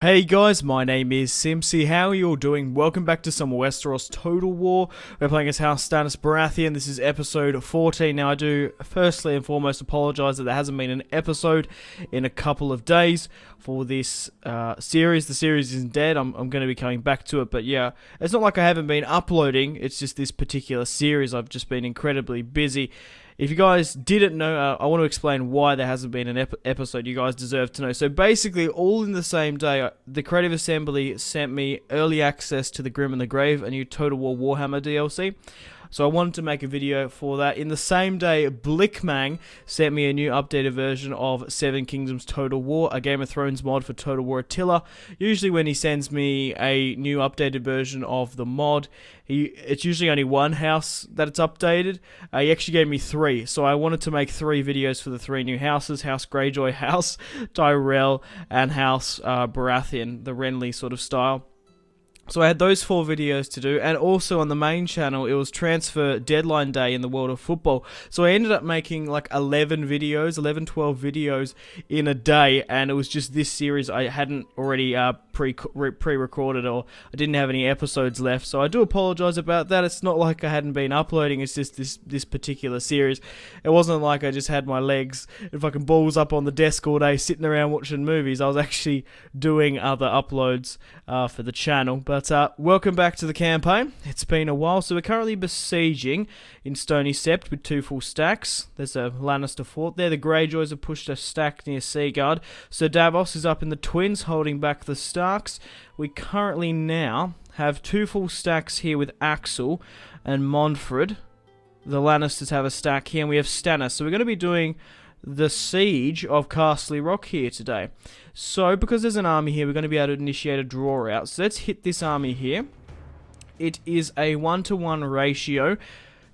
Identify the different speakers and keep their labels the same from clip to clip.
Speaker 1: Hey guys, my name is Simpzy. How are you all doing? Welcome back to some Westeros Total War. We're playing as House Stannis Baratheon. This is episode 14. Now I do firstly and foremost apologise that there hasn't been an episode in a couple of days for this series. The series isn't dead. I'm going to be coming back to it, but yeah, it's not like I haven't been uploading. It's just this particular series I've just been incredibly busy. If you guys didn't know, I want to explain why there hasn't been an episode. You guys deserve to know. So basically, all in the same day, the Creative Assembly sent me early access to the Grim and the Grave, a new Total War Warhammer DLC. So I wanted to make a video for that. In the same day, Blickmang sent me a new updated version of Seven Kingdoms Total War, a Game of Thrones mod for Total War Attila. Usually when he sends me a new updated version of the mod, it's usually only one house that it's updated. He actually gave me three, so I wanted to make 3 videos for the 3 new houses: House Greyjoy, House Tyrell, and House Baratheon, the Renly sort of style. So I had those 4 videos to do, and also on the main channel, it was transfer deadline day in the world of football. So I ended up making like 11, 12 videos in a day, and it was just this series I hadn't already pre-recorded, or I didn't have any episodes left. So I do apologize about that. It's not like I hadn't been uploading, it's just this particular series. It wasn't like I just had my legs and fucking balls up on the desk all day sitting around watching movies. I was actually doing other uploads for the channel. But welcome back to the campaign. It's been a while. So we're currently besieging in Stony Sept with 2 full stacks. There's a Lannister fort there. The Greyjoys have pushed a stack near Seaguard. So Davos is up in the Twins holding back the Starks. We currently now have 2 full stacks here with Axel and Montford. The Lannisters have a stack here, and we have Stannis. So we're going to be doing the siege of Casterly Rock here today. So because there's an army here, we're going to be able to initiate a draw out. So let's hit this army here. It is a 1-to-1 ratio.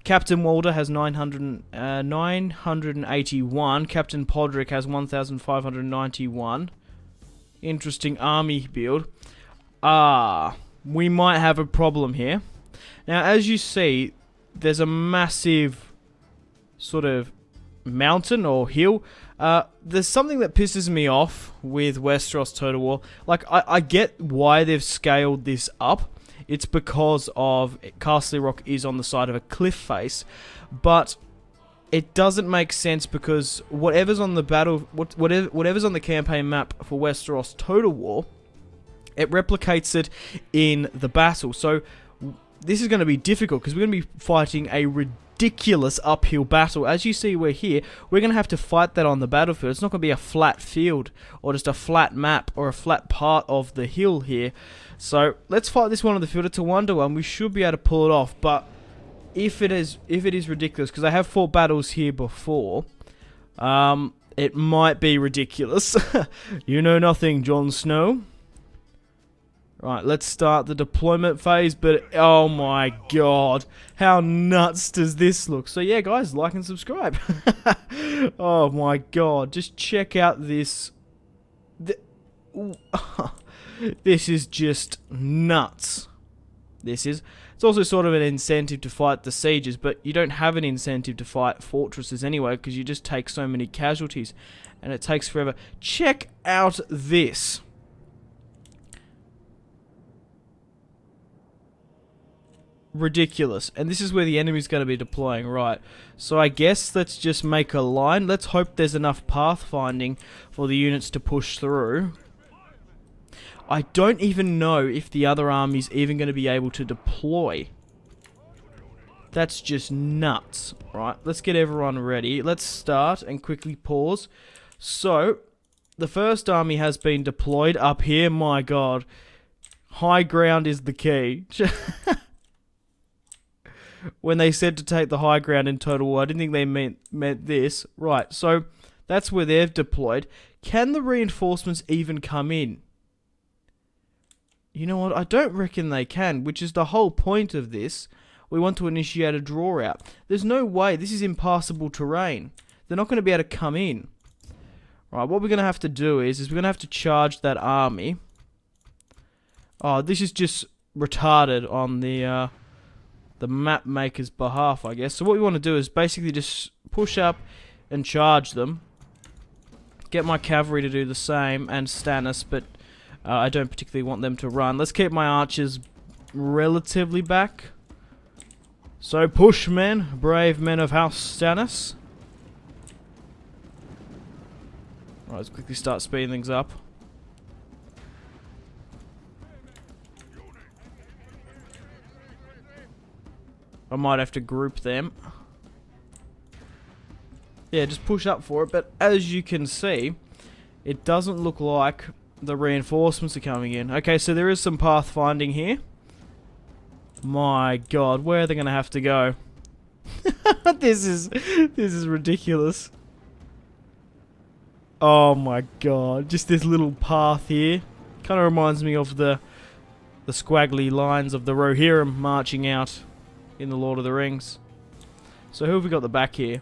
Speaker 1: Captain Walder has 981. Captain Podrick has 1591. Interesting army build. We might have a problem here. Now, as you see, there's a massive sort of mountain or hill. There's something that pisses me off with Westeros Total War. Like, I get why they've scaled this up. It's because of Casterly Rock is on the side of a cliff face, but it doesn't make sense because whatever's on the whatever's on the campaign map for Westeros Total War, it replicates it in the battle. So this is going to be difficult because we're going to be fighting a ridiculous uphill battle. As you see, we're here. We're going to have to fight that on the battlefield. It's not going to be a flat field or just a flat map or a flat part of the hill here. So let's fight this one on the field. It's a 1-to-1. We should be able to pull it off. But if it is ridiculous, because I have fought battles here before, it might be ridiculous. You know nothing, Jon Snow. Right, let's start the deployment phase, but oh my god, how nuts does this look? So yeah, guys, like and subscribe. Oh my god, just check out this. This is just nuts. It's also sort of an incentive to fight the sieges, but you don't have an incentive to fight fortresses anyway, because you just take so many casualties, and it takes forever. Check out this. Ridiculous. And this is where the enemy's going to be deploying. Right, so I guess let's just make a line. Let's hope there's enough pathfinding for the units to push through. I don't even know if the other army's even going to be able to deploy. That's just nuts. Right, let's get everyone ready. Let's start and quickly pause. So the first army has been deployed up here. My god, high ground is the key. When they said to take the high ground in Total War, I didn't think they meant this. Right, so that's where they've deployed. Can the reinforcements even come in? You know what? I don't reckon they can, which is the whole point of this. We want to initiate a draw out. There's no way. This is impassable terrain. They're not going to be able to come in. Right, what we're going to have to do is we're going to have to charge that army. Oh, this is just retarded on the map maker's behalf, I guess. So what we want to do is basically just push up and charge them. Get my cavalry to do the same, and Stannis, but I don't particularly want them to run. Let's keep my archers relatively back. So push, men, brave men of House Stannis. Right, let's quickly start speeding things up. I might have to group them. Yeah, just push up for it, but as you can see, it doesn't look like the reinforcements are coming in. Okay, so there is some pathfinding here. My god, where are they going to have to go? This is ridiculous. Oh my god, just this little path here. Kind of reminds me of the squaggly lines of the Rohirrim marching out in the Lord of the Rings. So who have we got at the back here?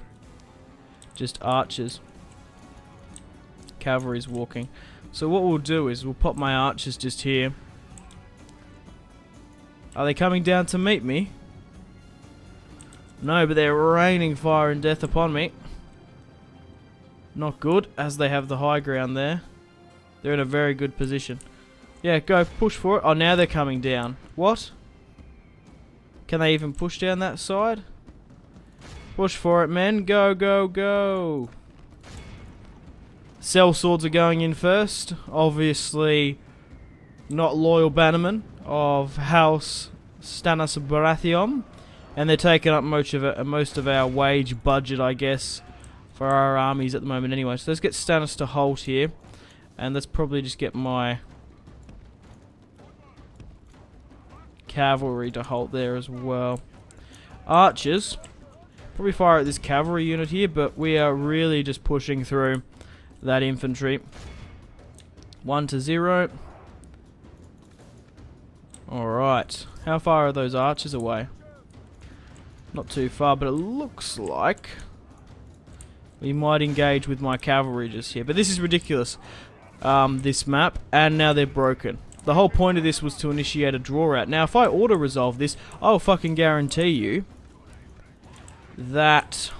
Speaker 1: Just archers. Cavalry's walking. So what we'll do is we'll pop my archers just here. Are they coming down to meet me? No, but they're raining fire and death upon me. Not good, as they have the high ground there. They're in a very good position. Yeah, go push for it. Oh, now they're coming down. What? Can they even push down that side? Push for it, men. Go, go, go. Sellswords are going in first. Obviously, not loyal bannermen of House Stannis Baratheon. And they're taking up most of our wage budget, I guess, for our armies at the moment anyway. So let's get Stannis to halt here. And let's probably just get my cavalry to halt there as well. Archers. Probably fire at this cavalry unit here, but we are really just pushing through that infantry. 1-0. Alright. How far are those archers away? Not too far, but it looks like we might engage with my cavalry just here. But this is ridiculous, this map, and now they're broken. The whole point of this was to initiate a draw out. Now, if I auto-resolve this, I'll fucking guarantee you that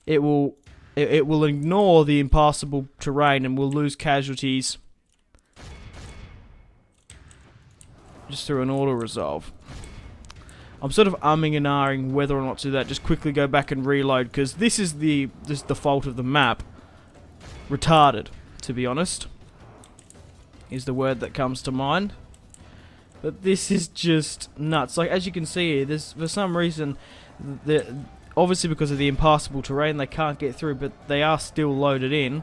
Speaker 1: it will ignore the impassable terrain and we'll lose casualties just through an auto-resolve. I'm sort of umming and ahhing whether or not to do that. Just quickly go back and reload, because this is the fault of the map. Retarded, to be honest, is the word that comes to mind. But this is just nuts. Like, as you can see here, there's, for some reason, obviously because of the impassable terrain, they can't get through, but they are still loaded in.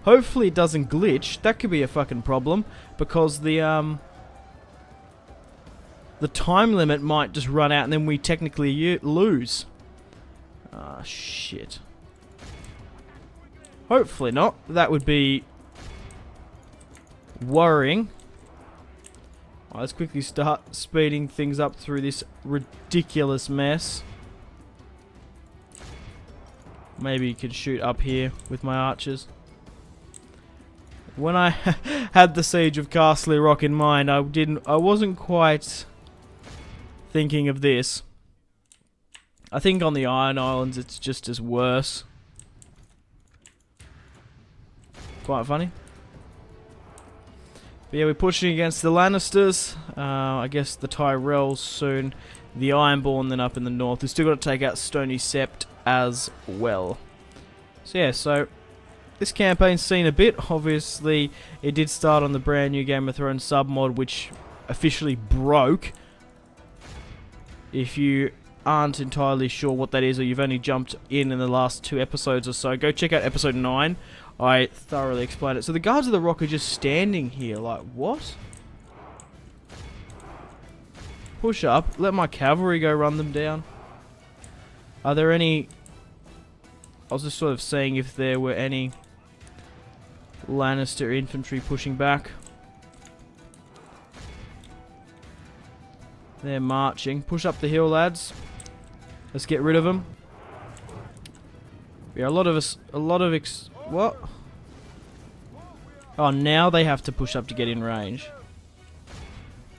Speaker 1: Hopefully it doesn't glitch. That could be a fucking problem, because the time limit might just run out and then we technically lose. Ah, shit. Hopefully not. That would be worrying. Right, let's quickly start speeding things up through this ridiculous mess. Maybe you could shoot up here with my archers. When I had the Siege of Casterly Rock in mind, I wasn't quite thinking of this. I think on the Iron Islands it's just as worse. Quite funny. But yeah, we're pushing against the Lannisters. I guess the Tyrells soon. The Ironborn then up in the north. We've still got to take out Stony Sept as well. So yeah, so this campaign's seen a bit. Obviously, it did start on the brand new Game of Thrones submod, which officially broke. If you aren't entirely sure what that is, or you've only jumped in the last 2 episodes or so, go check out episode 9. I thoroughly explained it. So the Guards of the Rock are just standing here, like, what? Push up, let my cavalry go run them down. Are there any... I was just sort of seeing if there were any Lannister infantry pushing back. They're marching. Push up the hill, lads. Let's get rid of them. Yeah, what? Oh, now they have to push up to get in range.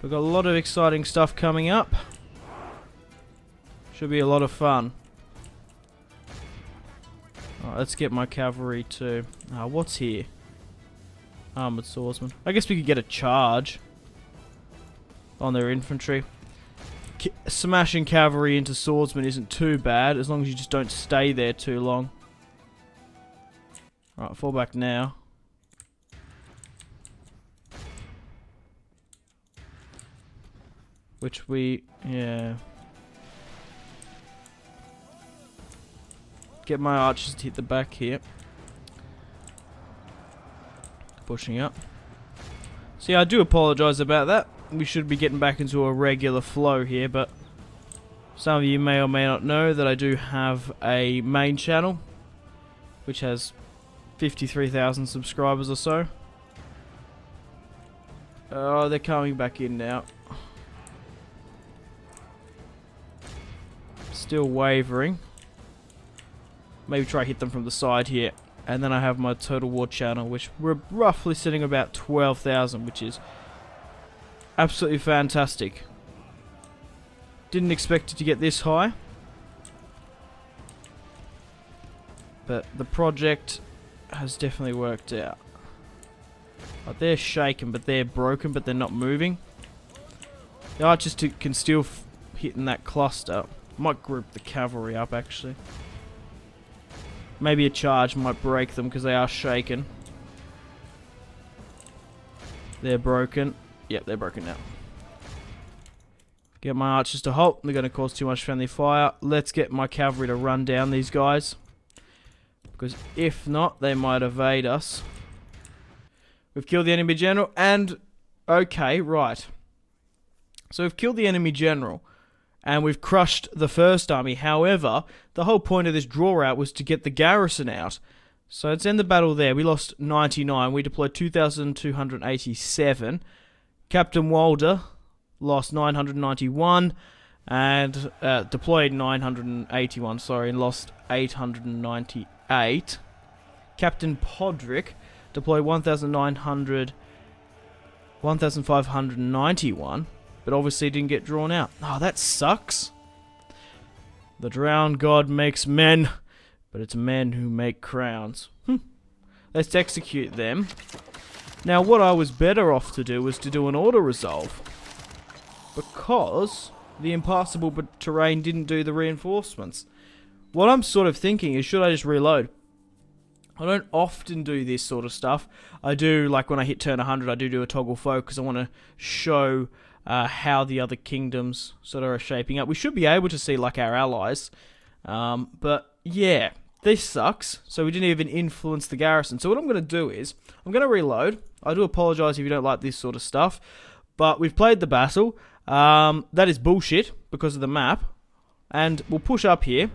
Speaker 1: We've got a lot of exciting stuff coming up. Should be a lot of fun. Alright, let's get my cavalry to... what's here? Armored swordsman. I guess we could get a charge on their infantry. Smashing cavalry into swordsmen isn't too bad, as long as you just don't stay there too long. Right, fall back now. Which we... yeah. Get my archers to hit the back here. Pushing up. See, I do apologise about that. We should be getting back into a regular flow here, but some of you may or may not know that I do have a main channel, which has 53,000 subscribers or so. Oh, they're coming back in now. Still wavering. Maybe try hit them from the side here. And then I have my Total War channel, which we're roughly sitting about 12,000, which is absolutely fantastic. Didn't expect it to get this high. But the project has definitely worked out. Like, they're shaken, but they're broken, but they're not moving. The archers can still hit in that cluster. Might group the cavalry up, actually. Maybe a charge might break them because they are shaken. They're broken. Yep, they're broken now. Get my archers to halt. They're going to cause too much friendly fire. Let's get my cavalry to run down these guys. Because if not, they might evade us. We've killed the enemy general and... okay, right. So we've killed the enemy general. And we've crushed the first army. However, the whole point of this draw out was to get the garrison out. So let's end the battle there. We lost 99. We deployed 2,287. Captain Walder lost 991. And deployed 981, sorry, and lost 898. Captain Podrick deployed 1,591. But obviously didn't get drawn out. Oh, that sucks. The drowned god makes men, but it's men who make crowns. Let's execute them. Now, what I was better off to do was to do an auto-resolve. Because the impassable terrain didn't do the reinforcements. What I'm sort of thinking is, should I just reload? I don't often do this sort of stuff. I do, like when I hit turn 100, I do a toggle focus. I want to show... how the other kingdoms sort of are shaping up. We should be able to see like our allies. But yeah, this sucks. So we didn't even influence the garrison. So what I'm going to do is, I'm going to reload. I do apologise if you don't like this sort of stuff. But we've played the battle. That is bullshit because of the map. And we'll push up here.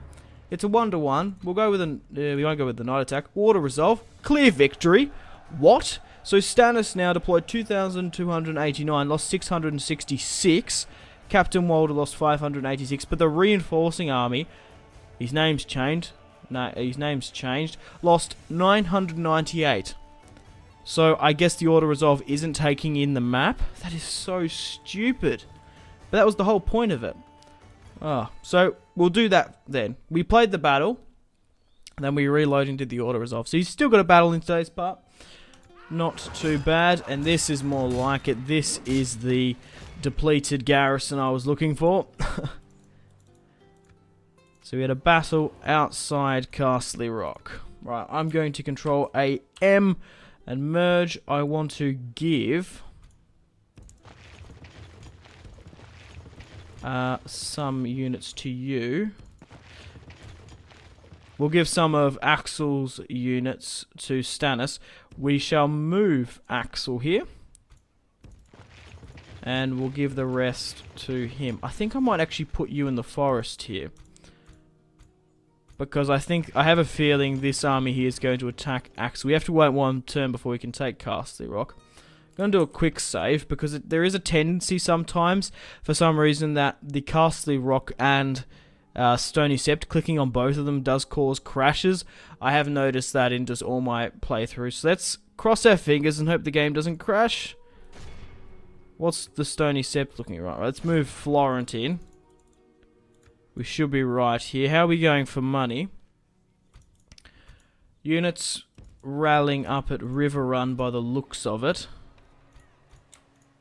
Speaker 1: It's a 1-to-1. We'll go with we won't go with the night attack. Auto resolve. Clear victory. What? So Stannis now deployed 2,289, lost 666. Captain Walder lost 586, but the reinforcing army, his name's changed. No, his name's changed. Lost 998. So I guess the auto resolve isn't taking in the map. That is so stupid. But that was the whole point of it. So we'll do that then. We played the battle, and then we reloaded and did the auto resolve. So he's still got a battle in today's part. Not too bad, and this is more like it. This is the depleted garrison I was looking for. So we had a battle outside Casterly Rock. Right, I'm going to control AM and merge. I want to give some units to you. We'll give some of Axel's units to Stannis. We shall move Axel here. And we'll give the rest to him. I think I might actually put you in the forest here. Because I have a feeling this army here is going to attack Axel. We have to wait one turn before we can take Casterly Rock. I'm going to do a quick save because there is a tendency sometimes, for some reason, that the Casterly Rock and... Stony Sept, clicking on both of them does cause crashes. I have noticed that in just all my playthroughs. So let's cross our fingers and hope the game doesn't crash. What's the Stony Sept looking right? Let's move Florent in. We should be right here. How are we going for money? Units. rallying up at River Run by the looks of it.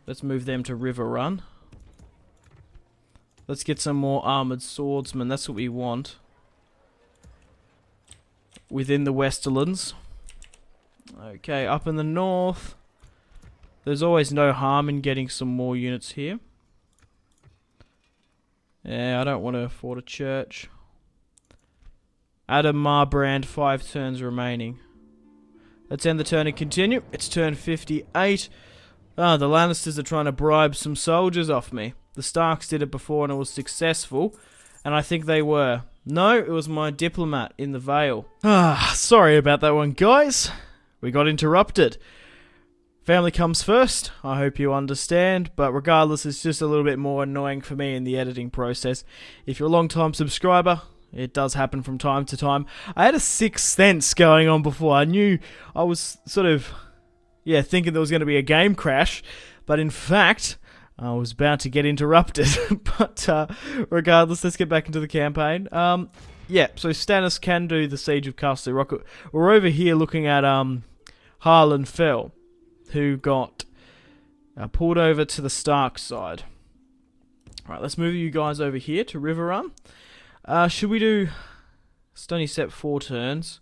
Speaker 1: Let's move them to River Run. Let's get some more armoured swordsmen. That's what we want. Within the Westerlands. Okay, up in the north. There's always no harm in getting some more units here. Yeah, I don't want to afford a church. Adam Marbrand, 5 turns remaining. Let's end the turn and continue. It's turn 58. Ah, the Lannisters are trying to bribe some soldiers off me. The Starks did it before and it was successful. And I think they were. No, it was my diplomat in the Vale. Ah, sorry about that one, guys. We got interrupted. Family comes first. I hope you understand. But regardless, it's just a little bit more annoying for me in the editing process. If you're a long-time subscriber, it does happen from time to time. I had a sixth sense going on before. I knew I was sort of... yeah, thinking there was going to be a game crash, but in fact, I was about to get interrupted. But regardless, let's get back into the campaign. Yeah, so Stannis can do the Siege of Casterly Rock. We're over here looking at Harlan Fell, who got pulled over to the Stark side. Alright, let's move you guys over here to River Run. Should we do Stony Sept 4 turns?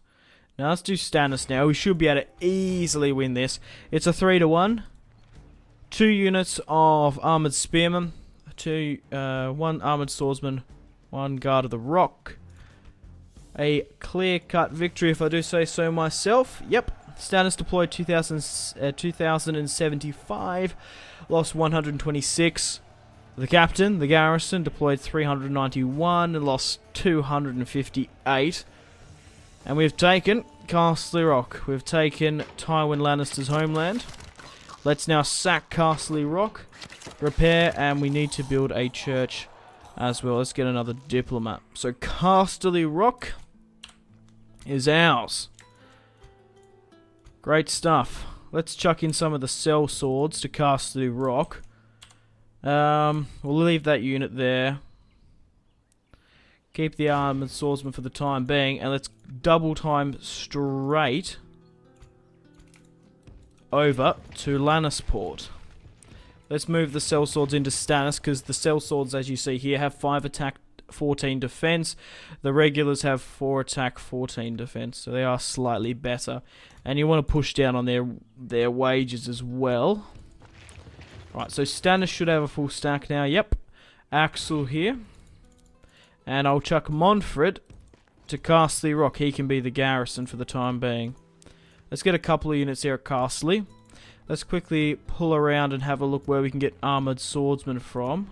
Speaker 1: Now let's do Stannis now. We should be able to easily win this. It's a 3-1. 2 units of armoured spearmen. 1 armoured swordsman. 1 guard of the rock. A clear-cut victory, if I do say so myself. Yep. Stannis deployed 2,075. Lost 126. The captain, the garrison, deployed 391 and lost 258. And we've taken Casterly Rock. We've taken Tywin Lannister's homeland. Let's now sack Casterly Rock, repair, and we need to build a church as well. Let's get another diplomat. So Casterly Rock is ours. Great stuff. Let's chuck in some of the cell swords to Casterly Rock. We'll leave that unit there. Keep the armoured swordsman for the time being, and let's double time straight over to Lannisport. Let's move the sellswords into Stannis, because the sellswords, as you see here, have 5 attack, 14 defense. The regulars have 4 attack, 14 defense, so they are slightly better. And you want to push down on their wages as well. Right, so Stannis should have a full stack now. Yep, Axel here. And I'll chuck Montford to Casterly Rock. He can be the garrison for the time being. Let's get a couple of units here at Casterly. Let's quickly pull around and have a look where we can get armoured swordsmen from.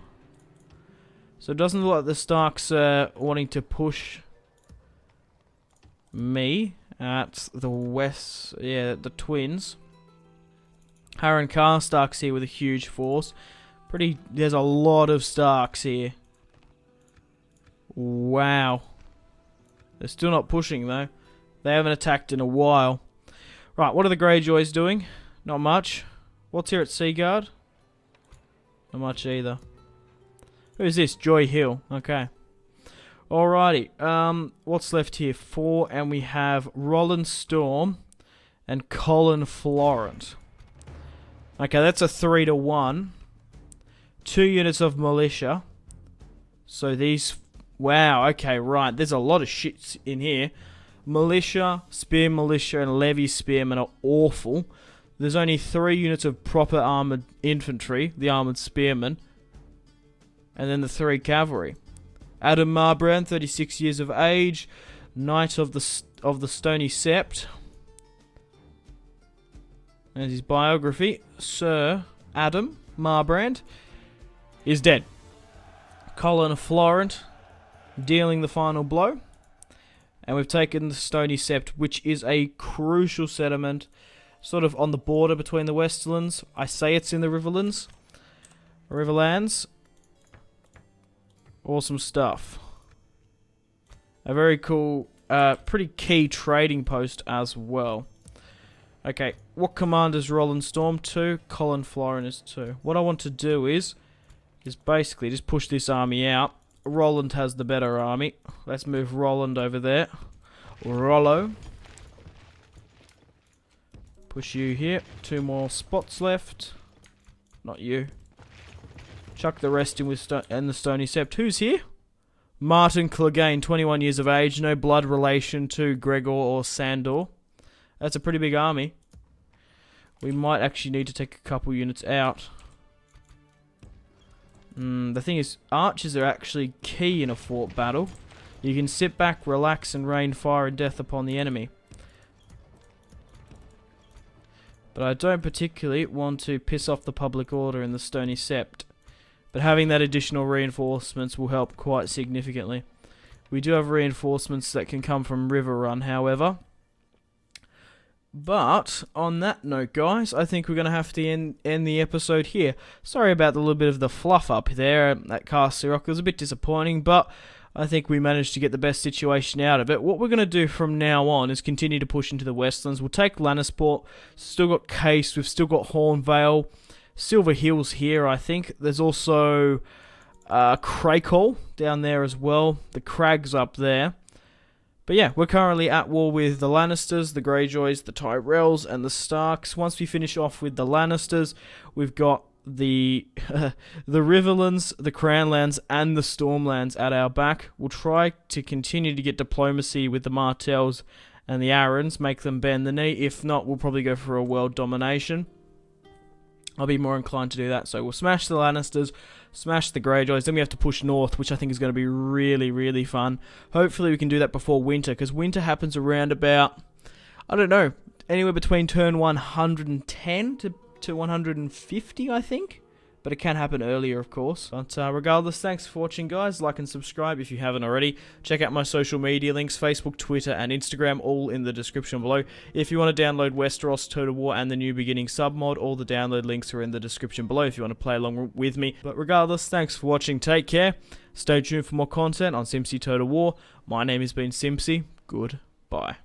Speaker 1: So it doesn't look like the Starks are wanting to push me at the west. Yeah, the twins. Harren Karstark's here with a huge force. There's a lot of Starks here. Wow. They're still not pushing though. They haven't attacked in a while. Right, what are the Greyjoys doing? Not much. What's here at Seaguard? Not much either. Who's this? Joy Hill. Okay. Alrighty. What's left here? 4, and we have Roland Storm and Colin Florent. Okay, that's a 3-1. 2 units of militia. So these... wow, okay, right. There's a lot of shit in here. Militia, spear militia, and levy spearmen are awful. There's only 3 units of proper armoured infantry, the armoured spearmen, and then the 3 cavalry. Adam Marbrand, 36 years of age, knight of the Stony Sept. And his biography, Sir Adam Marbrand, is dead. Colin Florent, dealing the final blow. And we've taken the Stony Sept, which is a crucial settlement, sort of on the border between the Westerlands. I say it's in the Riverlands. Awesome stuff. A very cool, pretty key trading post as well. Okay, what command is Roland Storm to? Colin Florent is 2. What I want to do is basically just push this army out. Roland has the better army. Let's move Roland over there. Rollo. Push you here. 2 more spots left. Not you. Chuck the rest in with and the Stony Sept. Who's here? Martin Clegane, 21 years of age. No blood relation to Gregor or Sandor. That's a pretty big army. We might actually need to take a couple units out. The thing is, archers are actually key in a fort battle. You can sit back, relax, and rain fire and death upon the enemy. But I don't particularly want to piss off the public order in the Stony Sept. But having that additional reinforcements will help quite significantly. We do have reinforcements that can come from River Run, however. But, on that note, guys, I think we're going to have to end the episode here. Sorry about the little bit of the fluff up there at Casterly. It was a bit disappointing, but I think we managed to get the best situation out of it. What we're going to do from now on is continue to push into the Westlands. We'll take Lannisport. Still got Case. We've still got Hornvale. Silver Hills here, I think. There's also Craycall down there as well. The Crags up there. But yeah, we're currently at war with the Lannisters, the Greyjoys, the Tyrells, and the Starks. Once we finish off with the Lannisters, we've got the the Riverlands, the Crownlands, and the Stormlands at our back. We'll try to continue to get diplomacy with the Martells and the Arryns, make them bend the knee. If not, we'll probably go for a world domination. I'll be more inclined to do that. So we'll smash the Lannisters, smash the Greyjoys. Then we have to push north, which I think is going to be really, really fun. Hopefully we can do that before winter, because winter happens around about, I don't know, anywhere between turn 110 to 150, I think. But it can happen earlier, of course. But regardless, thanks for watching, guys. Like and subscribe if you haven't already. Check out my social media links, Facebook, Twitter, and Instagram, all in the description below. If you want to download Westeros Total War and the New Beginning submod, all the download links are in the description below if you want to play along with me. But regardless, thanks for watching. Take care. Stay tuned for more content on Simpzy Total War. My name has been Simpzy. Goodbye.